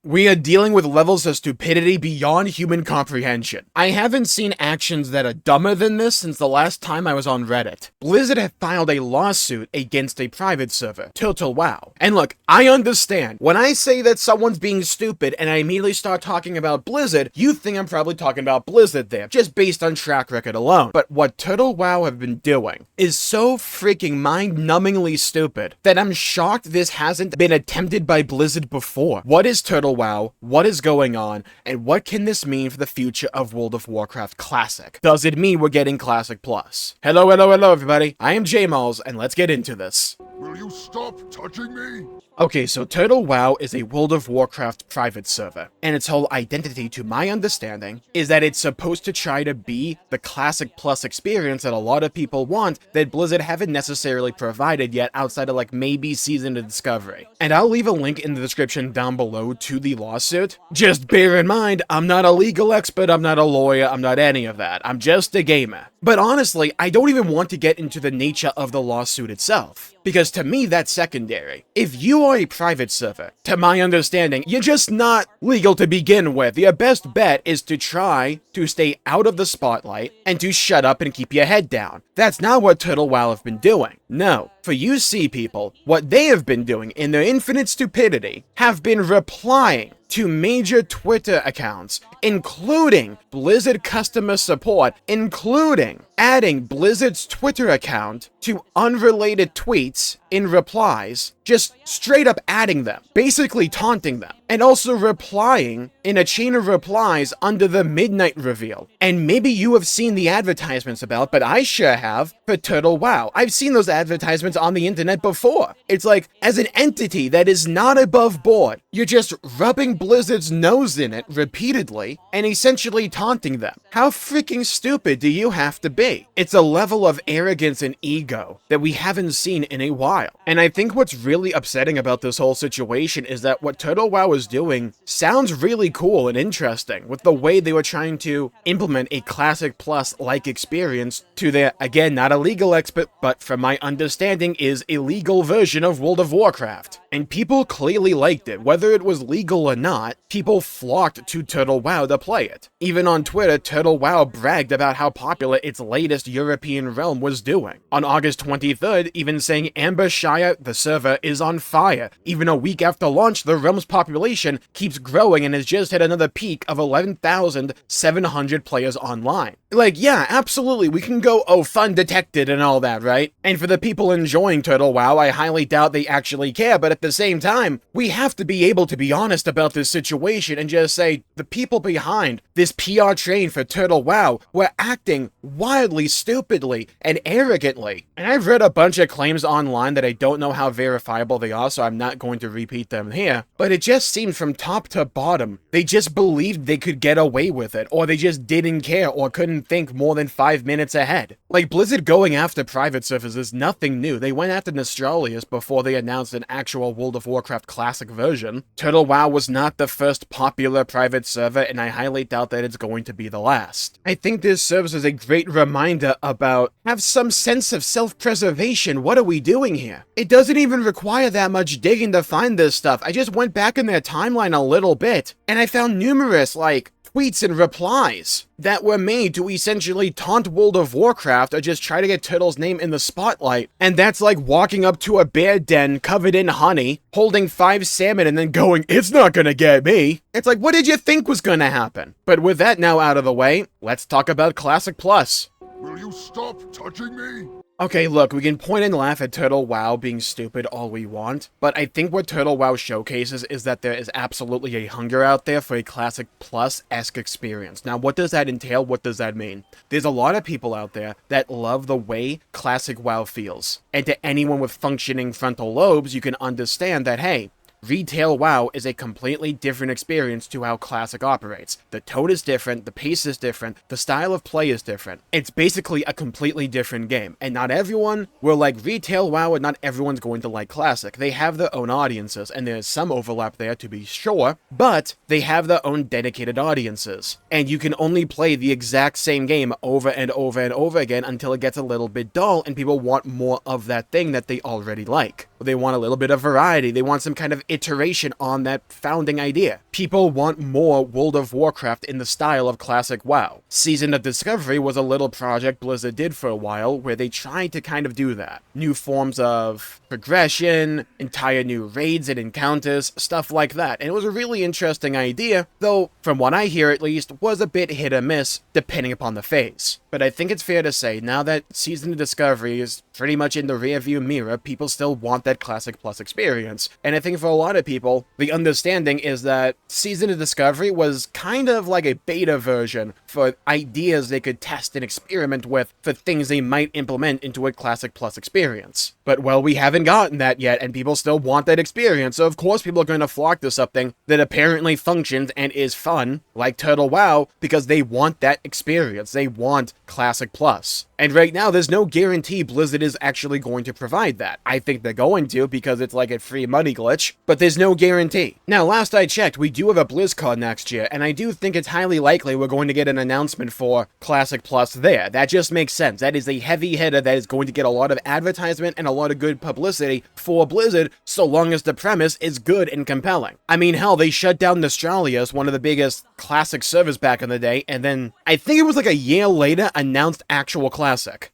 We are dealing with levels of stupidity beyond human comprehension. I haven't seen actions that are dumber than this since the last time I was on Reddit. Blizzard have filed a lawsuit against a private server, Total WoW. And look, I understand. When I say that someone's being stupid and I immediately start talking about Blizzard, you think I'm probably talking about Blizzard there, just based on track record alone. But what Total WoW have been doing is so freaking mind-numbingly stupid that I'm shocked this hasn't been attempted by Blizzard before. What is Total WoW? What is going on? And what can this mean for the future of World of Warcraft Classic? Does it mean we're getting Classic Plus? Hello everybody. I am Jmulls, and let's get into this. Will you stop touching me? Okay, so Total WoW is a World of Warcraft private server, and its whole identity, to my understanding, is that it's supposed to try to be the Classic Plus experience that a lot of people want that Blizzard haven't necessarily provided yet outside of like maybe Season of Discovery. And I'll leave a link in the description down below to the lawsuit. Just bear in mind, I'm not a legal expert, I'm not a lawyer, I'm not any of that. I'm just a gamer. But honestly, I don't even want to get into the nature of the lawsuit itself, because to me, that's secondary. If you are a private server, to my understanding, you're just not legal to begin with. Your best bet is to try to stay out of the spotlight and to shut up and keep your head down. That's not what Total WoW have been doing. No. For UC people, what they have been doing in their infinite stupidity have been replying to major Twitter accounts, including Blizzard customer support, including adding Blizzard's Twitter account to unrelated tweets in replies, just straight up adding them, basically taunting them, and also replying in a chain of replies under the midnight reveal. And maybe you have seen the advertisements about, but I sure have, for Total WoW. I've seen those advertisements on the internet before. It's like, as an entity that is not above board, you're just rubbing Blizzard's nose in it repeatedly and essentially taunting them. How freaking stupid do you have to be? It's a level of arrogance and ego that we haven't seen in a while. And I think what's really upsetting about this whole situation is that what Total WoW is doing sounds really cool and interesting with the way they were trying to implement a Classic Plus-like experience to their, again, not a legal expert, but from my understanding is a legal version of World of Warcraft. And people clearly liked it. Whether it was legal or not, people flocked to Total WoW to play it. Even on Twitter, Total WoW bragged about how popular its latest European realm was doing. On August 23rd, even saying Ambershire, the server, is on fire. Even a week after launch, the realm's population keeps growing and has just hit another peak of 11,700 players online. Like, yeah, absolutely, we can go, oh, fun detected and all that, right? And for the people enjoying Total WoW, I highly doubt they actually care, but at the same time, we have to be able to be honest about this situation and just say, the people behind this PR train for Total WoW were acting wildly stupidly and arrogantly. And I've read a bunch of claims online that I don't know how verifiable they are, so I'm not going to repeat them here, but it just seemed from top to bottom, they just believed they could get away with it, or they just didn't care or couldn't think more than 5 minutes ahead. Like, Blizzard going after private servers is nothing new. They went after Nostralius before they announced an actual World of Warcraft Classic version. Total WoW was not the first popular private server, and I highly doubt that it's going to be the last. I think this serves as a great reminder about have some sense of self-preservation. What are we doing here? It doesn't even require that much digging to find this stuff. I just went back in their timeline a little bit, and I found numerous, like, tweets and replies that were made to essentially taunt World of Warcraft or just try to get Turtle's name in the spotlight. And that's like walking up to a bear den covered in honey, holding 5 salmon and then going, it's not gonna get me. It's like, what did you think was gonna happen? But with that now out of the way, let's talk about Classic Plus. Will you stop touching me? Okay, look, we can point and laugh at Total WoW being stupid all we want, but I think what Total WoW showcases is that there is absolutely a hunger out there for a Classic Plus-esque experience. Now, what does that entail? What does that mean? There's a lot of people out there that love the way Classic WoW feels, and to anyone with functioning frontal lobes, you can understand that, hey, Retail WoW is a completely different experience to how Classic operates. The tone is different, the pace is different, the style of play is different. It's basically a completely different game, and not everyone will like Retail WoW and not everyone's going to like Classic. They have their own audiences, and there's some overlap there to be sure, but they have their own dedicated audiences. And you can only play the exact same game over and over and over again until it gets a little bit dull and people want more of that thing that they already like. They want a little bit of variety, they want some kind of iteration on that founding idea. People want more World of Warcraft in the style of classic WoW. Season of Discovery was a little project Blizzard did for a while where they tried to kind of do that. New forms of progression, entire new raids and encounters, stuff like that. And it was a really interesting idea, though from what I hear at least, was a bit hit or miss depending upon the phase. But I think it's fair to say, now that Season of Discovery is pretty much in the rearview mirror, people still want that Classic Plus experience. And I think for a lot of people, the understanding is that Season of Discovery was kind of like a beta version for ideas they could test and experiment with for things they might implement into a Classic Plus experience. But, well, we haven't gotten that yet, and people still want that experience, so of course people are going to flock to something that apparently functions and is fun, like Turtle WoW, because they want that experience. They want Classic Plus. And right now, there's no guarantee Blizzard is actually going to provide that. I think they're going to, because it's like a free money glitch, but there's no guarantee. Now, last I checked, we do have a BlizzCon next year, and I do think it's highly likely we're going to get an announcement for Classic Plus there. That just makes sense. That is a heavy hitter that is going to get a lot of advertisement and a lot of good publicity for Blizzard, so long as the premise is good and compelling. I mean, hell, they shut down Australia's one of the biggest classic servers back in the day, and then, I think it was like a year later, announced actual Classic.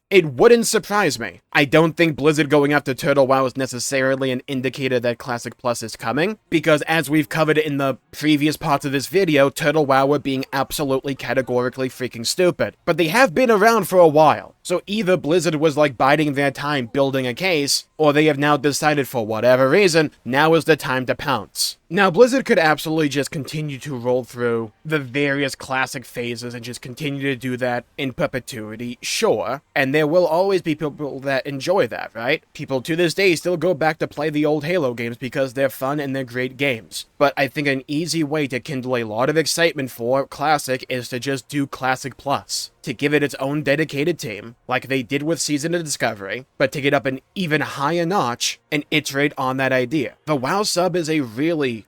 It wouldn't surprise me. I don't think Blizzard going after Turtle WoW is necessarily an indicator that Classic Plus is coming, because as we've covered in the previous parts of this video, Turtle WoW were being absolutely categorically freaking stupid. But they have been around for a while, so either Blizzard was like biding their time building a case, or they have now decided for whatever reason, now is the time to pounce. Now, Blizzard could absolutely just continue to roll through the various classic phases and just continue to do that in perpetuity, sure, and there will always be people that enjoy that, right? People to this day still go back to play the old Halo games because they're fun and they're great games. But I think an easy way to kindle a lot of excitement for Classic is to just do Classic Plus. To give it its own dedicated team, like they did with Season of Discovery, but take it up an even higher notch and iterate on that idea. The WoW sub is a really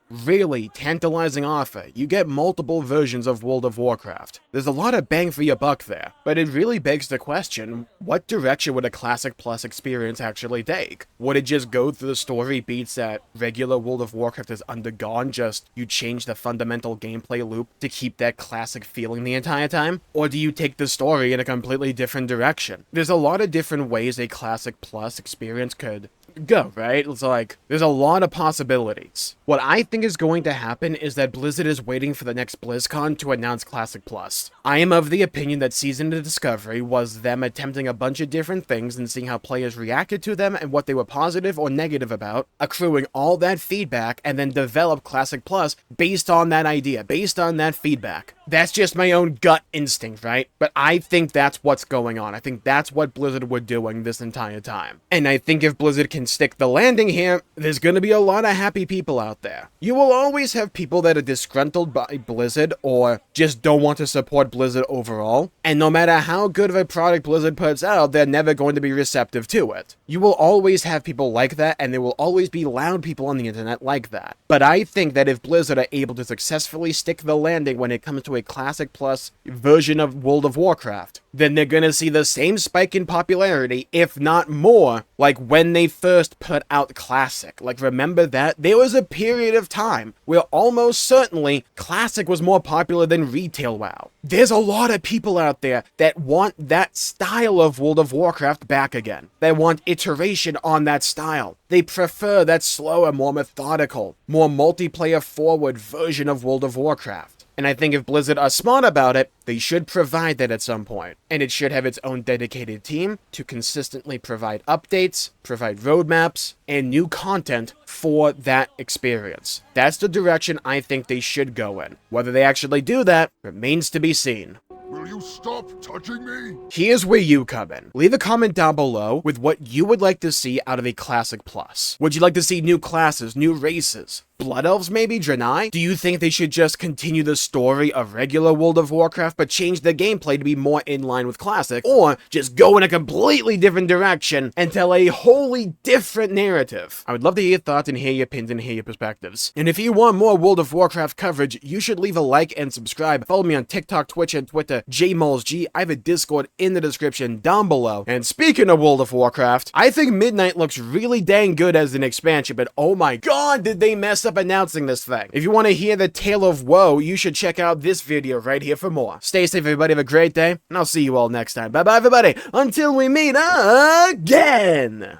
tantalizing offer. You get multiple versions of World of Warcraft. There's a lot of bang for your buck there, but it really begs the question, what direction would a Classic Plus experience actually take? Would it just go through the story beats that regular World of Warcraft has undergone, just you change the fundamental gameplay loop to keep that classic feeling the entire time? Or do you take the story in a completely different direction? There's a lot of different ways a Classic Plus experience could go, right? It's like, there's a lot of possibilities. What I think is going to happen is that Blizzard is waiting for the next BlizzCon to announce Classic Plus. I am of the opinion that Season of Discovery was them attempting a bunch of different things and seeing how players reacted to them and what they were positive or negative about, accruing all that feedback, and then develop Classic Plus based on that idea, based on that feedback. That's just my own gut instinct, right? But I think that's what's going on. I think that's what Blizzard were doing this entire time. And I think if Blizzard can stick the landing here, there's gonna be a lot of happy people out there. You will always have people that are disgruntled by Blizzard or just don't want to support Blizzard overall. And no matter how good of a product Blizzard puts out, they're never going to be receptive to it. You will always have people like that, and there will always be loud people on the internet like that. But I think that if Blizzard are able to successfully stick the landing when it comes to a Classic Plus version of World of Warcraft, then they're gonna see the same spike in popularity, if not more, like when they first put out Classic. Like, remember that? There was a period of time where almost certainly Classic was more popular than Retail WoW. There's a lot of people out there that want that style of World of Warcraft back again. They want iteration on that style. They prefer that slower, more methodical, more multiplayer forward version of World of Warcraft. And I think if Blizzard are smart about it, they should provide that at some point. And it should have its own dedicated team to consistently provide updates, provide roadmaps, and new content for that experience. That's the direction I think they should go in. Whether they actually do that remains to be seen. Will you stop touching me? Here's where you come in. Leave a comment down below with what you would like to see out of a Classic Plus. Would you like to see new classes, new races, Blood Elves maybe? Draenei? Do you think they should just continue the story of regular World of Warcraft but change the gameplay to be more in line with Classic? Or just go in a completely different direction and tell a wholly different narrative? I would love to hear your thoughts and hear your opinions and hear your perspectives. And if you want more World of Warcraft coverage, you should leave a like and subscribe. Follow me on TikTok, Twitch, and Twitter, JMullsG. I have a Discord in the description down below. And speaking of World of Warcraft, I think Midnight looks really dang good as an expansion, but oh my god, did they mess up announcing this thing. If you want to hear the tale of woe, you should check out this video right here for more. Stay safe, everybody. Have a great day, and I'll see you all next time. Bye-bye, everybody. Until we meet again.